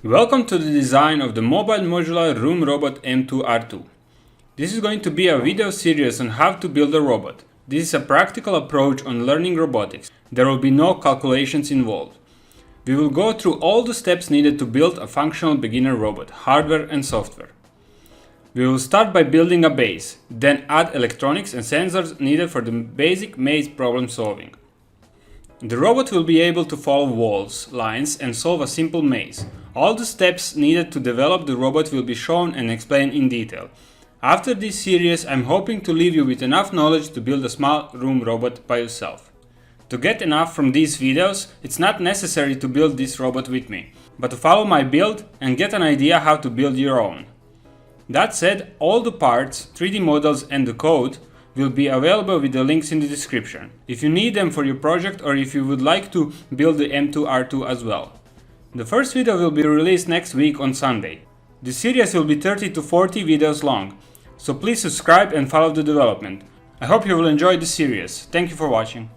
Welcome to the design of the mobile modular room robot M2R2. This is going to be a video series on how to build a robot. This is a practical approach on learning robotics. There will be no calculations involved. We will go through all the steps needed to build a functional beginner robot, hardware and software. We will start by building a base, then add electronics and sensors needed for the basic maze problem solving. The robot will be able to follow walls, lines and solve a simple maze. All the steps needed to develop the robot will be shown and explained in detail. After this series, I'm hoping to leave you with enough knowledge to build a small room robot by yourself. To get enough from these videos, it's not necessary to build this robot with me, but to follow my build and get an idea how to build your own. That said, all the parts, 3D models and the code will be available with the links in the description, if you need them for your project or if you would like to build the M2R2 as well. The first video will be released next week on Sunday. The series will be 30 to 40 videos long, so please subscribe and follow the development. I hope you will enjoy the series. Thank you for watching.